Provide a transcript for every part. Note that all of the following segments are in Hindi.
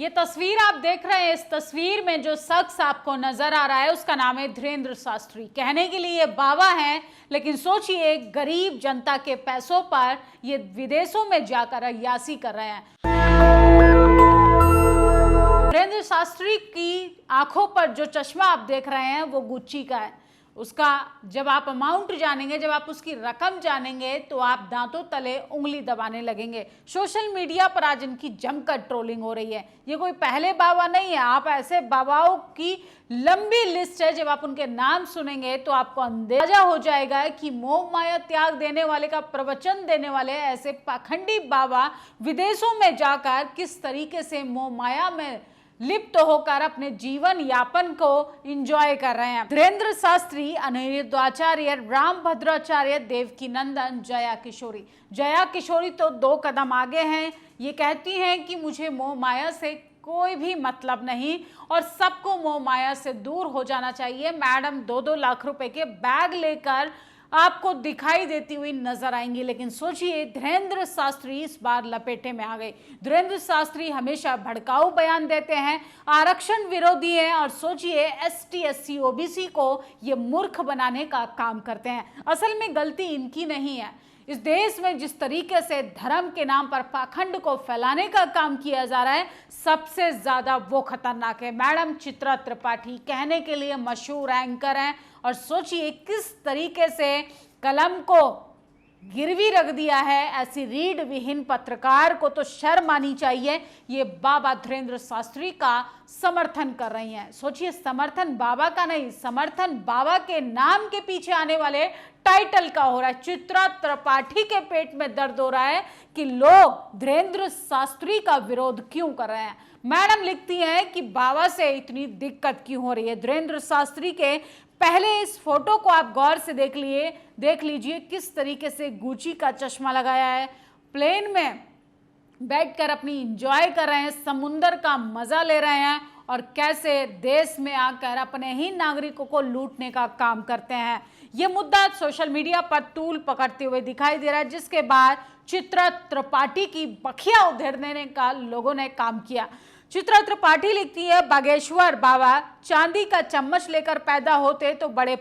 ये तस्वीर आप देख रहे हैं, इस तस्वीर में जो शख्स आपको नजर आ रहा है उसका नाम है धीरेंद्र शास्त्री। कहने के लिए ये बाबा हैं, लेकिन सोचिए गरीब जनता के पैसों पर ये विदेशों में जाकर अय्याशी कर रहे हैं। धीरेंद्र शास्त्री की आंखों पर जो चश्मा आप देख रहे हैं वो गुच्ची का है। उसका जब आप अमाउंट जानेंगे, जब आप उसकी रकम जानेंगे तो आप दांतों तले उंगली दबाने लगेंगे। सोशल मीडिया पर आज इनकी जमकर ट्रोलिंग हो रही है। ये कोई पहले बाबा नहीं है, आप ऐसे बाबाओं की लंबी लिस्ट है। जब आप उनके नाम सुनेंगे तो आपको अंदाजा हो जाएगा कि मोह माया त्याग देने वाले का प्रवचन देने वाले ऐसे पाखंडी बाबा विदेशों में जाकर किस तरीके से मोह माया में लिप्त होकर अपने जीवन यापन को एंजॉय कर रहे हैं। धीरेंद्र शास्त्री, अनिरुद्धाचार्य, रामभद्राचार्य, देवकी नंदन, जया किशोरी। जया किशोरी तो 2 कदम आगे हैं। ये कहती हैं कि मुझे मोह माया से कोई भी मतलब नहीं और सबको मोह माया से दूर हो जाना चाहिए। मैडम 2-2 लाख रुपए के बैग लेकर आपको दिखाई देती हुई नजर आएंगी, लेकिन सोचिए धीरेंद्र शास्त्री इस बार लपेटे में आ गए। धीरेंद्र शास्त्री हमेशा भड़काऊ बयान देते हैं, आरक्षण विरोधी हैं और सोचिए ST SC OBC को ये मूर्ख बनाने का काम करते हैं। असल में गलती इनकी नहीं है। इस देश में जिस तरीके से धर्म के नाम पर पाखंड को फैलाने का काम किया जा रहा है, सबसे ज्यादा वो खतरनाक है। मैडम चित्रा त्रिपाठी कहने के लिए मशहूर एंकर हैं और सोचिए किस तरीके से कलम को गिरवी रख दिया है। ऐसी रीढ़ विहीन पत्रकार को तो शर्म आनी चाहिए। ये बाबा धीरेंद्र शास्त्री का समर्थन कर रही हैं। सोचिए समर्थन बाबा का नहीं, समर्थन बाबा के नाम के पीछे आने वाले टाइटल का हो रहा है। चित्रा त्रिपाठी के पेट में दर्द हो रहा है कि लोग धीरेंद्र शास्त्री का विरोध क्यों कर रहे हैं। मैडम लिखती हैं कि बाबा से इतनी दिक्कत क्यों हो रही है। धीरेंद्र शास्त्री के पहले इस फोटो को आप गौर से देख लीजिए किस तरीके से गुची का चश्मा लगाया है, प्लेन में बैठकर अपनी एंजॉय कर रहे हैं, समुंदर का मजा ले रहे हैं और कैसे देश में आकर अपने ही नागरिकों को लूटने का काम करते हैं। ये मुद्दा सोशल मीडिया पर तूल पकड़ते हुए दिखाई दे रहा है, जिसके बाद चित्रा त्रिपाठी की बखिया उधेड़ देने का लोगों ने काम किया। चित्रा त्रिपाठी लिखती है, बागेश्वर बाबा चांदी का चम्मच लेकर पैदा होते तो बड़े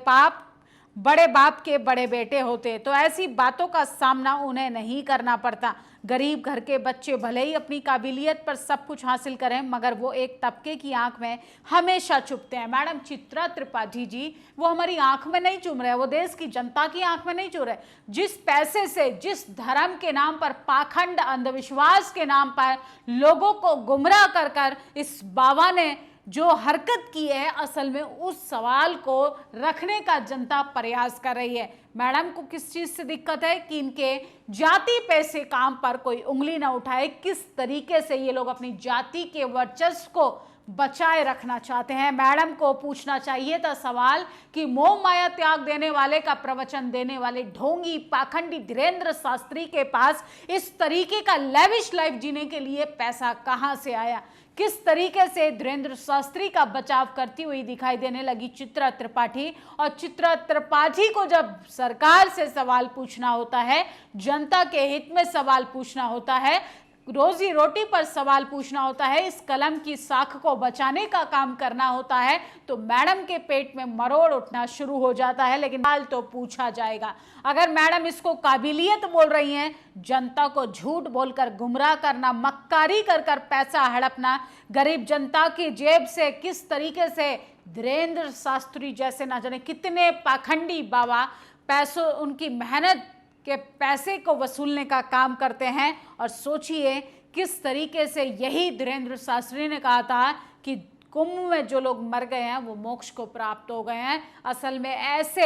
बाप के बड़े बेटे होते, तो ऐसी बातों का सामना उन्हें नहीं करना पड़ता। गरीब घर के बच्चे भले ही अपनी काबिलियत पर सब कुछ हासिल करें, मगर वो एक तबके की आंख में हमेशा चुभते हैं। मैडम चित्रा त्रिपाठी जी, वो हमारी आंख में नहीं चुभ रहे, वो देश की जनता की आंख में नहीं चुभ रहे। जिस पैसे से, जिस धर्म के नाम पर, पाखंड अंधविश्वास के नाम पर लोगों को गुमराह कर कर इस बाबा ने जो हरकत की है, असल में उस सवाल को रखने का जनता प्रयास कर रही है। मैडम को किस चीज से दिक्कत है कि इनके जाति पैसे काम पर कोई उंगली ना उठाए। किस तरीके से ये लोग अपनी जाति के वर्चस्व को बचाए रखना चाहते हैं। मैडम को पूछना चाहिए था सवाल कि मोह माया त्याग देने वाले का प्रवचन देने वाले ढोंगी पाखंडी धीरेंद्र शास्त्री के पास इस तरीके का लेविश लाइफ जीने के लिए पैसा कहां से आया। किस तरीके से धीरेंद्र शास्त्री का बचाव करती हुई दिखाई देने लगी चित्रा त्रिपाठी। और चित्रा त्रिपाठी को जब सरकार से सवाल पूछना होता है, जनता के हित में सवाल पूछना होता है, रोजी रोटी पर सवाल पूछना होता है, इस कलम की साख को बचाने का काम करना होता है, तो मैडम के पेट में मरोड़ उठना शुरू हो जाता है। लेकिन सवाल तो पूछा जाएगा। अगर मैडम इसको काबिलियत बोल रही हैं, जनता को झूठ बोलकर गुमराह करना, मक्कारी कर कर पैसा हड़पना, गरीब जनता की जेब से किस तरीके से धीरेंद्र शास्त्री जैसे ना जाने कितने पाखंडी बाबा पैसों, उनकी मेहनत के पैसे को वसूलने का काम करते हैं। और सोचिए किस तरीके से यही धीरेंद्र शास्त्री ने कहा था कि कुंभ में जो लोग मर गए हैं वो मोक्ष को प्राप्त हो गए हैं। असल में ऐसे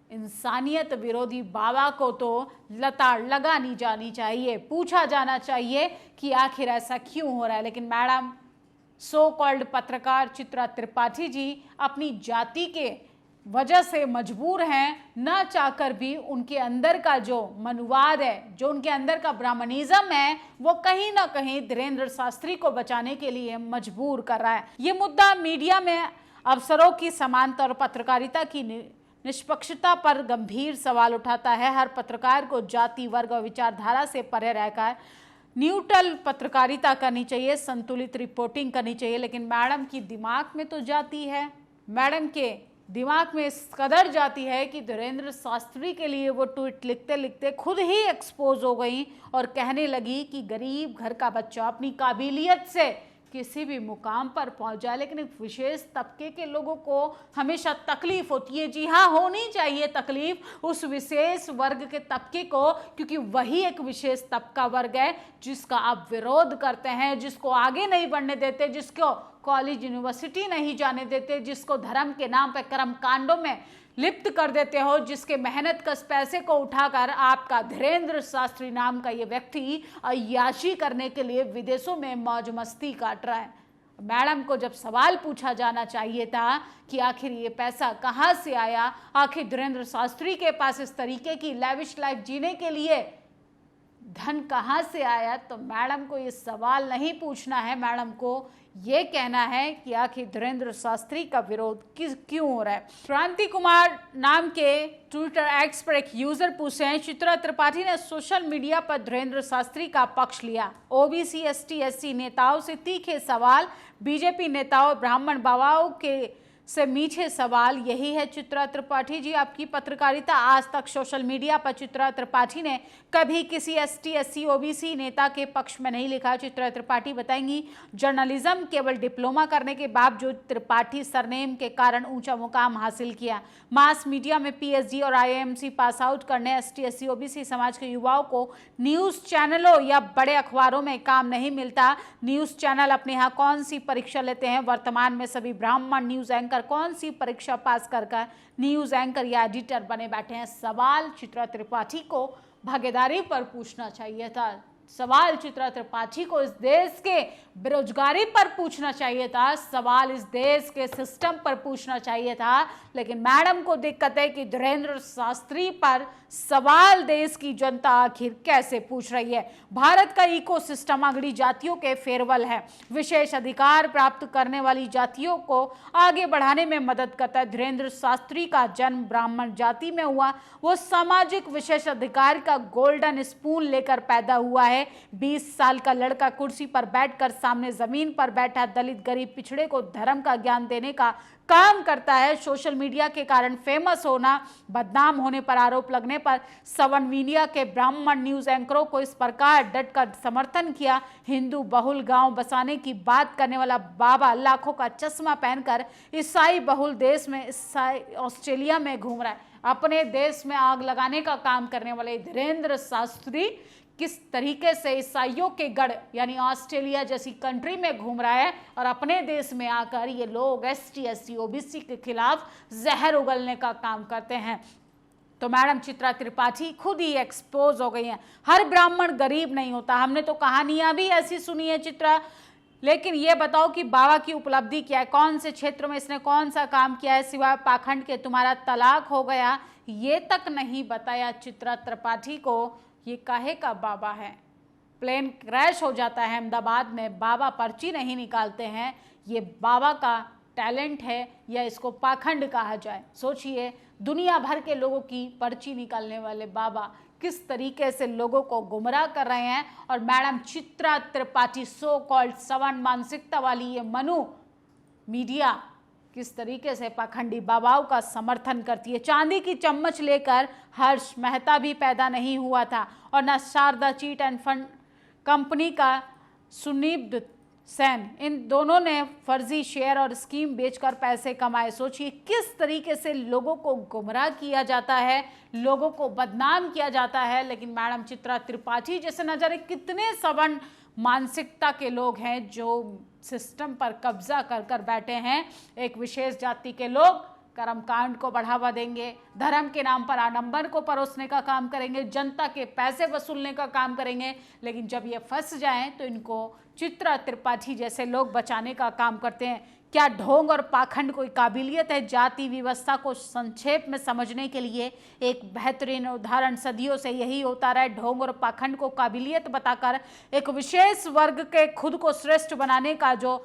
इंसानियत विरोधी बाबा को तो लताड़ लगानी जानी चाहिए, पूछा जाना चाहिए कि आखिर ऐसा क्यों हो रहा है। लेकिन मैडम सो कॉल्ड पत्रकार चित्रा त्रिपाठी जी अपनी जाति के वजह से मजबूर हैं, ना चाहकर भी उनके अंदर का जो मनुवाद है, जो उनके अंदर का ब्राह्मणिज्म है, वो कहीं ना कहीं धीरेंद्र शास्त्री को बचाने के लिए मजबूर कर रहा है। ये मुद्दा मीडिया में अवसरों की समानता और पत्रकारिता की निष्पक्षता पर गंभीर सवाल उठाता है। हर पत्रकार को जाति, वर्ग और विचारधारा से परे रहकर न्यूट्रल पत्रकारिता करनी चाहिए, संतुलित रिपोर्टिंग करनी चाहिए। लेकिन मैडम की दिमाग में तो जाती है, मैडम के दिमाग में इस कदर जाती है कि धीरेन्द्र शास्त्री के लिए वो ट्वीट लिखते लिखते खुद ही एक्सपोज हो गई और कहने लगी कि गरीब घर का बच्चा अपनी काबिलियत से किसी भी मुकाम पर पहुंच जाए, लेकिन एक विशेष तबके के लोगों को हमेशा तकलीफ होती है। जी हाँ, होनी चाहिए तकलीफ उस विशेष वर्ग के तबके को, क्योंकि वही एक विशेष तबका वर्ग है जिसका आप विरोध करते हैं, जिसको आगे नहीं बढ़ने देते, जिसको कॉलेज यूनिवर्सिटी नहीं जाने देते, जिसको धर्म के नाम पर कर्म कांडों में लिप्त कर देते हो, जिसके मेहनत कस पैसे को उठाकर आपका धीरेन्द्र शास्त्री नाम का ये व्यक्ति अय्याशी करने के लिए विदेशों में मौज मस्ती काट रहा है। मैडम को जब सवाल पूछा जाना चाहिए था कि आखिर ये पैसा कहाँ से आया, आखिर धीरेन्द्र शास्त्री के पास इस तरीके की लैविश लाइफ जीने के लिए धन कहाँ से आया, तो मैडम को ये सवाल नहीं पूछना है, मैडम को ये कहना है कि आखिर धीरेन्द्र शास्त्री का विरोध क्यों हो रहा है। क्रांति कुमार नाम के ट्विटर एक्स पर एक यूजर पूछे हैं, चित्रा त्रिपाठी ने सोशल मीडिया पर धीरेन्द्र शास्त्री का पक्ष लिया, ओबीसी एसटी एससी नेताओं से तीखे सवाल, बीजेपी नेताओं ब्राह्मण बाबाओं के से मीठे सवाल। यही है चित्रा त्रिपाठी जी, आपकी पत्रकारिता। आज तक सोशल मीडिया पर चित्रा त्रिपाठी ने कभी किसी एसटी एससी ओबीसी नेता के पक्ष में नहीं लिखा। चित्रा त्रिपाठी बताएंगी, जर्नलिज्म केवल डिप्लोमा करने के बावजूद त्रिपाठी सरनेम के कारण ऊंचा मुकाम हासिल किया। मास मीडिया में पीएचडी और आईएमसी पास आउट करने एसटी एससी ओबीसी समाज के युवाओं को न्यूज चैनलों या बड़े अखबारों में काम नहीं मिलता। न्यूज चैनल अपने यहाँ कौन सी परीक्षा लेते हैं? वर्तमान में सभी ब्राह्मण न्यूज एंकर कौन सी परीक्षा पास कर न्यूज एंकर या एडिटर बने बैठे हैं? सवाल चित्रा त्रिपाठी को भागीदारी पर पूछना चाहिए था। सवाल चित्रा त्रिपाठी को इस देश के बेरोजगारी पर पूछना चाहिए था। सवाल इस देश के सिस्टम पर पूछना चाहिए था। लेकिन मैडम को दिक्कत है कि धीरेन्द्र शास्त्री पर सवाल देश की जनता आखिर कैसे पूछ रही है। भारत का इकोसिस्टम अगड़ी जातियों के फेरबल है, विशेष अधिकार प्राप्त करने वाली जातियों को आगे बढ़ाने में मदद करता है। धीरेन्द्र शास्त्री का जन्म ब्राह्मण जाति में हुआ, वो सामाजिक विशेष अधिकार का गोल्डन स्पून लेकर पैदा हुआ है। 20 साल का लड़का कुर्सी पर बैठकर सामने जमीन पर बैठा दलित गरीब पिछड़े को धर्म का ज्ञान देने का काम करता है। सोशल मीडिया के कारण फेमस होना, बदनाम होने पर आरोप लगने पर सवन मीडिया के ब्राह्मण न्यूज एंकरों को इस प्रकार डटकर समर्थन किया। हिंदू बहुल गांव बसाने की बात करने वाला बाबा लाखों का चश्मा पहनकर ईसाई बहुल देश में ऑस्ट्रेलिया में घूम रहा है। अपने देश में आग लगाने का काम करने वाले धीरेन्द्र शास्त्री किस तरीके से ईसाइयों के गढ़ यानी ऑस्ट्रेलिया जैसी कंट्री में घूम रहा है और अपने देश में आकर ये लोग एसटी एससी ओबीसी के खिलाफ जहर उगलने का काम करते हैं। तो मैडम चित्रा त्रिपाठी खुद ही एक्सपोज हो गई हैं। हर ब्राह्मण गरीब नहीं होता, हमने तो कहानियां भी ऐसी सुनी है चित्रा। लेकिन ये बताओ कि बाबा की उपलब्धि क्या है, कौन से क्षेत्र में इसने कौन सा काम किया है, सिवाय पाखंड के तुम्हारा तलाक हो गया, ये तक नहीं बताया चित्रा त्रिपाठी को। ये काहे का बाबा है? प्लेन क्रैश हो जाता है अहमदाबाद में, बाबा पर्ची नहीं निकालते हैं। ये बाबा का टैलेंट है या इसको पाखंड कहा जाए? सोचिए, दुनिया भर के लोगों की पर्ची निकालने वाले बाबा किस तरीके से लोगों को गुमराह कर रहे हैं। और madam Chitra Tripathi so called सवन मानसिकता वाली ये मनु मीडिया किस तरीके से पाखंडी बाबाओं का समर्थन करती है। चांदी की चम्मच लेकर हर्ष मेहता भी पैदा नहीं हुआ था और न Saradha chit and fund company का सुनिब्ध सेन, इन दोनों ने फर्जी शेयर और स्कीम बेचकर पैसे कमाए। सोचिए किस तरीके से लोगों को गुमराह किया जाता है, लोगों को बदनाम किया जाता है। लेकिन मैडम चित्रा त्रिपाठी जैसे न जाने कितने सवर्ण मानसिकता के लोग हैं जो सिस्टम पर कब्जा कर कर बैठे हैं। एक विशेष जाति के लोग कर्मकांड को बढ़ावा देंगे, धर्म के नाम पर आडंबर को परोसने का काम करेंगे, जनता के पैसे वसूलने का काम करेंगे। लेकिन जब ये फंस जाएं तो इनको चित्रा त्रिपाठी जैसे लोग बचाने का काम करते हैं। क्या ढोंग और पाखंड कोई काबिलियत है? जाति व्यवस्था को संक्षेप में समझने के लिए एक बेहतरीन उदाहरण सदियों से यही होता रहा है। ढोंग और पाखंड को काबिलियत बताकर एक विशेष वर्ग के खुद को श्रेष्ठ बनाने का जो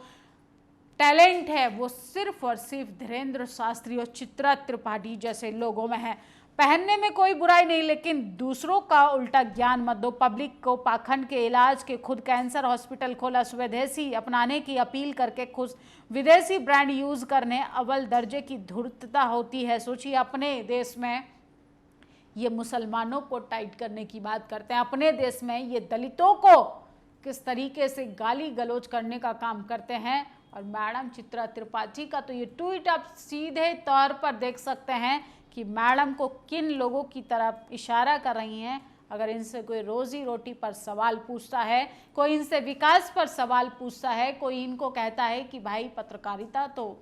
टैलेंट है वो सिर्फ और सिर्फ धीरेन्द्र शास्त्री और चित्रा त्रिपाठी जैसे लोगों में है। पहनने में कोई बुराई नहीं, लेकिन दूसरों का उल्टा ज्ञान मत दो। पब्लिक को पाखंड के इलाज के खुद कैंसर हॉस्पिटल खोला, स्वदेशी अपनाने की अपील करके खुश, विदेशी ब्रांड यूज करने अव्वल दर्जे की धूर्तता होती है। सोचिए, अपने देश में ये मुसलमानों को टाइट करने की बात करते हैं, अपने देश में ये दलितों को किस तरीके से गाली गलौज करने का काम करते हैं। और मैडम चित्रा त्रिपाठी का तो ये ट्वीट आप सीधे तौर पर देख सकते हैं कि मैडम को किन लोगों की तरफ इशारा कर रही हैं। अगर इनसे कोई रोजी रोटी पर सवाल पूछता है, कोई इनसे विकास पर सवाल पूछता है, कोई इनको कहता है कि भाई पत्रकारिता तो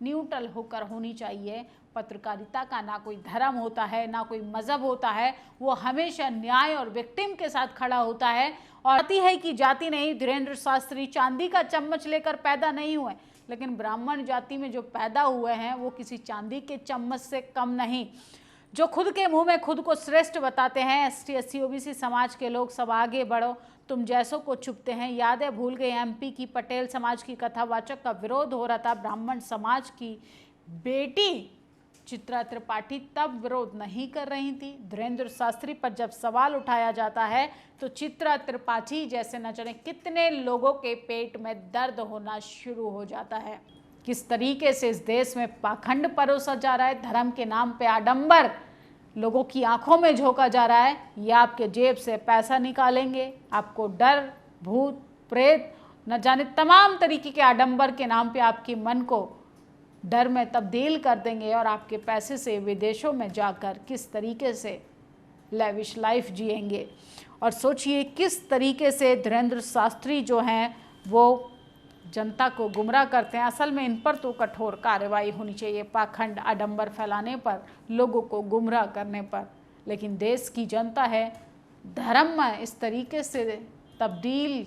न्यूट्रल होकर होनी चाहिए, पत्रकारिता का ना कोई धर्म होता है ना कोई मजहब होता है, वो हमेशा न्याय और विक्टिम के साथ खड़ा होता है। और आती है कि जाति नहीं, धीरेन्द्र शास्त्री चांदी का चम्मच लेकर पैदा नहीं हुए, लेकिन ब्राह्मण जाति में जो पैदा हुए हैं वो किसी चांदी के चम्मच से कम नहीं। जो खुद के मुंह में खुद को श्रेष्ठ बताते हैं, एसटी एससी ओबीसी समाज के लोग सब आगे बढ़ो, तुम जैसों को चुपते हैं। यादें भूल गए एमपी की पटेल समाज की कथावाचक का विरोध हो रहा था, ब्राह्मण समाज की बेटी चित्रा त्रिपाठी तब विरोध नहीं कर रही थी। धीरेन्द्र शास्त्री पर जब सवाल उठाया जाता है तो चित्रा त्रिपाठी जैसे न जाने कितने लोगों के पेट में दर्द होना शुरू हो जाता है। किस तरीके से इस देश में पाखंड परोसा जा रहा है, धर्म के नाम पे आडंबर लोगों की आंखों में झोंका जा रहा है। या आपके जेब से पैसा निकालेंगे, आपको डर, भूत प्रेत न जाने तमाम तरीके के आडंबर के नाम पे आपके मन को डर में तब्दील कर देंगे और आपके पैसे से विदेशों में जाकर किस तरीके से लैविश लाइफ जिएंगे। और सोचिए किस तरीके से धीरेन्द्र शास्त्री जो हैं वो जनता को गुमराह करते हैं। असल में इन पर तो कठोर कार्रवाई होनी चाहिए, पाखंड आडंबर फैलाने पर, लोगों को गुमराह करने पर। लेकिन देश की जनता है, धर्म में इस तरीके से तब्दील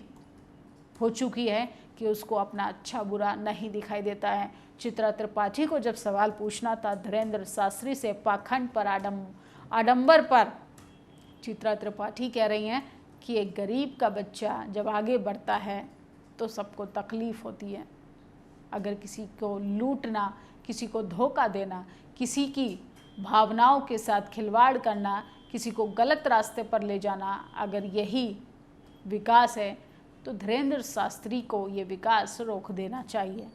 हो चुकी है कि उसको अपना अच्छा बुरा नहीं दिखाई देता है। चित्रा त्रिपाठी को जब सवाल पूछना था धीरेन्द्र शास्त्री से पाखंड पर, आडंबर पर, चित्रा त्रिपाठी कह रही हैं कि एक गरीब का बच्चा जब आगे बढ़ता है तो सबको तकलीफ़ होती है। अगर किसी को लूटना, किसी को धोखा देना, किसी की भावनाओं के साथ खिलवाड़ करना, किसी को गलत रास्ते पर ले जाना, अगर यही विकास है तो धीरेन्द्र शास्त्री को ये विकास रोक देना चाहिए।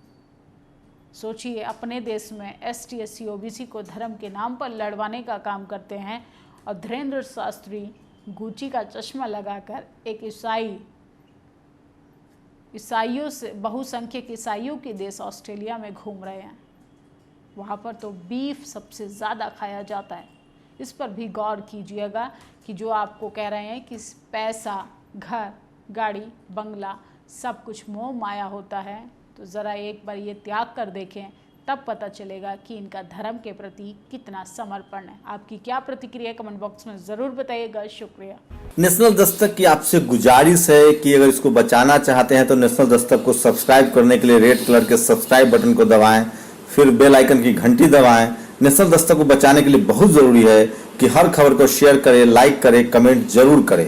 सोचिए, अपने देश में एसटी एससी ओबीसी को धर्म के नाम पर लड़वाने का काम करते हैं और धीरेन्द्र शास्त्री गुच्ची का चश्मा लगाकर एक ईसाइयों से, बहुसंख्यक ईसाइयों के देश ऑस्ट्रेलिया में घूम रहे हैं। वहाँ पर तो बीफ सबसे ज़्यादा खाया जाता है। इस पर भी गौर कीजिएगा कि जो आपको कह रहे हैं कि पैसा, घर, गाड़ी, बंगला सब कुछ मोह माया होता है, तो ज़रा एक बार ये त्याग कर देखें, तब पता चलेगा कि इनका धर्म के प्रति कितना समर्पण है। आपकी क्या प्रतिक्रिया है, कमेंट बॉक्स में ज़रूर बताइएगा। शुक्रिया। नेशनल दस्तक की आपसे गुजारिश है कि अगर इसको बचाना चाहते हैं तो नेशनल दस्तक को सब्सक्राइब करने के लिए रेड कलर के सब्सक्राइब बटन को दबाएं, फिर बेल आइकन की घंटी दबाएं। नेशनल दस्तक को बचाने के लिए बहुत ज़रूरी है कि हर खबर को शेयर करें, लाइक करें, कमेंट जरूर करें।